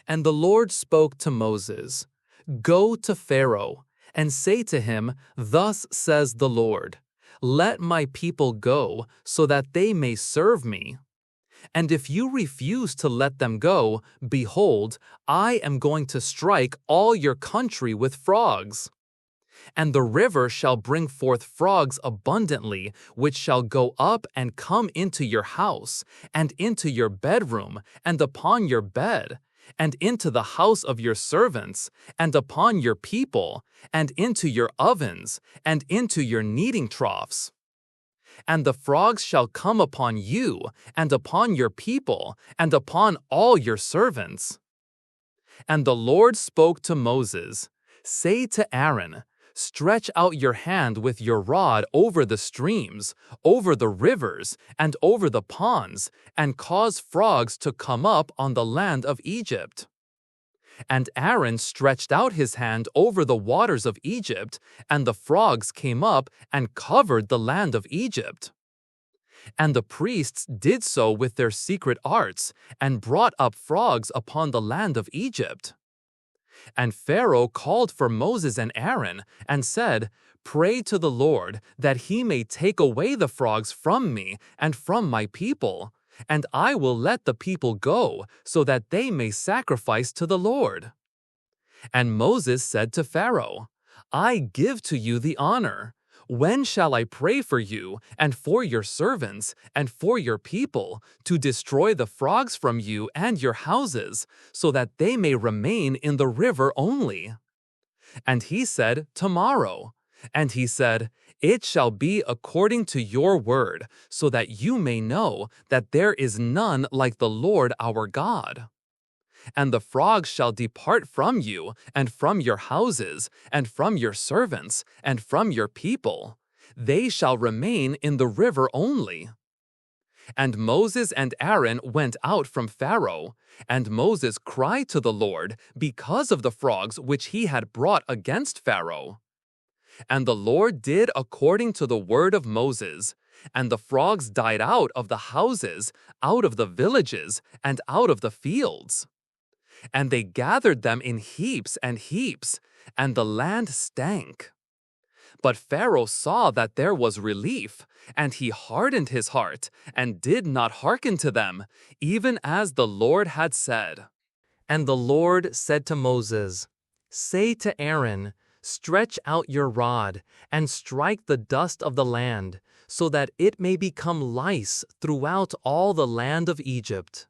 And the Lord spoke to Moses, "Go to Pharaoh, and say to him, 'Thus says the Lord, let my people go, so that they may serve me. And if you refuse to let them go, behold, I am going to strike all your country with frogs. And the river shall bring forth frogs abundantly, which shall go up and come into your house, and into your bedroom, and upon your bed, and into the house of your servants, and upon your people, and into your ovens, and into your kneading troughs. And the frogs shall come upon you, and upon your people, and upon all your servants.' And the Lord spoke to Moses, 'Say to Aaron, stretch out your hand with your rod over the streams, over the rivers, and over the ponds, and cause frogs to come up on the land of Egypt.' And Aaron stretched out his hand over the waters of Egypt, and the frogs came up and covered the land of Egypt. And the priests did so with their secret arts, and brought up frogs upon the land of Egypt. And Pharaoh called for Moses and Aaron, and said, 'Pray to the Lord, that he may take away the frogs from me and from my people, and I will let the people go, so that they may sacrifice to the Lord.' And Moses said to Pharaoh, 'I give to you the honor. When shall I pray for you, and for your servants, and for your people, to destroy the frogs from you and your houses, so that they may remain in the river only?' And he said, 'Tomorrow.' And he said, 'It shall be according to your word, so that you may know that there is none like the Lord our God. And the frogs shall depart from you, and from your houses, and from your servants, and from your people. They shall remain in the river only.' And Moses and Aaron went out from Pharaoh, and Moses cried to the Lord because of the frogs which he had brought against Pharaoh. And the Lord did according to the word of Moses, and the frogs died out of the houses, out of the villages, and out of the fields. And they gathered them in heaps and heaps, and the land stank. But Pharaoh saw that there was relief, and he hardened his heart, and did not hearken to them, even as the Lord had said. And the Lord said to Moses, 'Say to Aaron, stretch out your rod, and strike the dust of the land, so that it may become lice throughout all the land of Egypt.'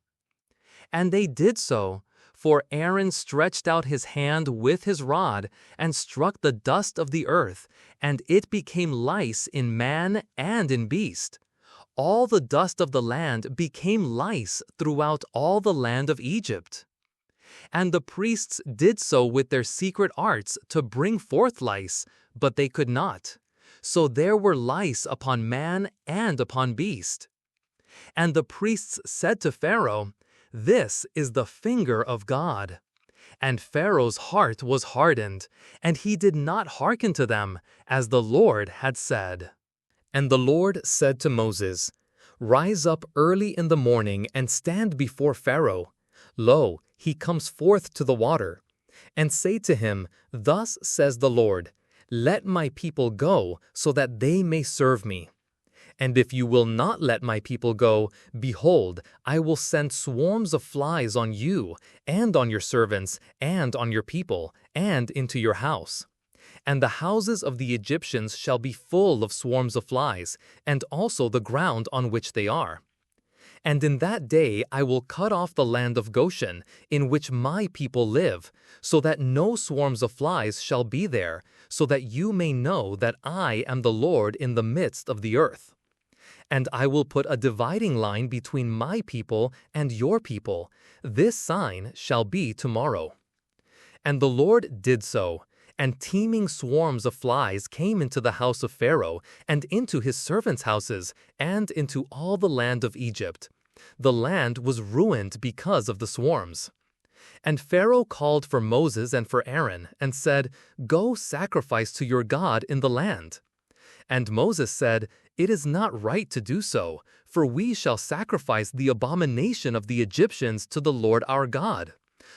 And they did so. For Aaron stretched out his hand with his rod, and struck the dust of the earth, and it became lice in man and in beast. All the dust of the land became lice throughout all the land of Egypt. And the priests did so with their secret arts to bring forth lice, but they could not. So there were lice upon man and upon beast. And the priests said to Pharaoh, 'This is the finger of God.' And Pharaoh's heart was hardened, and he did not hearken to them, as the Lord had said. And the Lord said to Moses, 'Rise up early in the morning and stand before Pharaoh. Lo, he comes forth to the water. And say to him, Thus says the Lord, Let my people go, so that they may serve me. And if you will not let my people go, behold, I will send swarms of flies on you, and on your servants, and on your people, and into your house. And the houses of the Egyptians shall be full of swarms of flies, and also the ground on which they are. And in that day I will cut off the land of Goshen, in which my people live, so that no swarms of flies shall be there, so that you may know that I am the Lord in the midst of the earth. And I will put a dividing line between my people and your people. This sign shall be tomorrow.' And the Lord did so, and teeming swarms of flies came into the house of Pharaoh, and into his servants' houses, and into all the land of Egypt. The land was ruined because of the swarms. And Pharaoh called for Moses and for Aaron, and said, 'Go sacrifice to your God in the land.' And Moses said, 'It is not right to do so, for we shall sacrifice the abomination of the Egyptians to the Lord our God.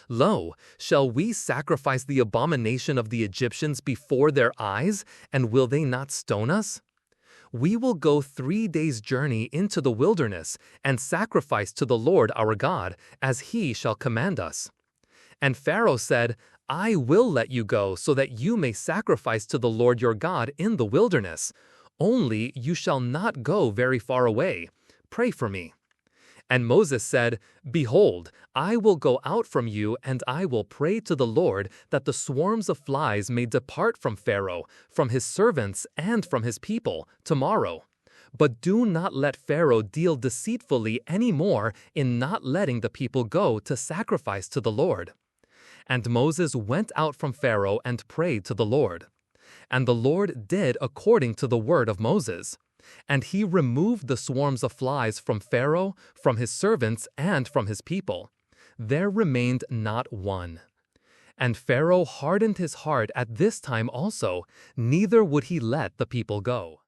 Lo, shall we sacrifice the abomination of the Egyptians before their eyes, and will they not stone us? We will go 3 days' journey into the wilderness and sacrifice to the Lord our God, as he shall command us. And Pharaoh said, I will let you go so that you may sacrifice to the Lord your God in the wilderness. Only you shall not go very far away. Pray for me. And Moses said, Behold, I will go out from you, and I will pray to the Lord that the swarms of flies may depart from Pharaoh, from his servants, and from his people, tomorrow. But do not let Pharaoh deal deceitfully any more in not letting the people go to sacrifice to the Lord. And Moses went out from Pharaoh and prayed to the Lord. And the Lord did according to the word of Moses. And he removed the swarms of flies from Pharaoh, from his servants, and from his people. There remained not one. And Pharaoh hardened his heart at this time also, neither would he let the people go.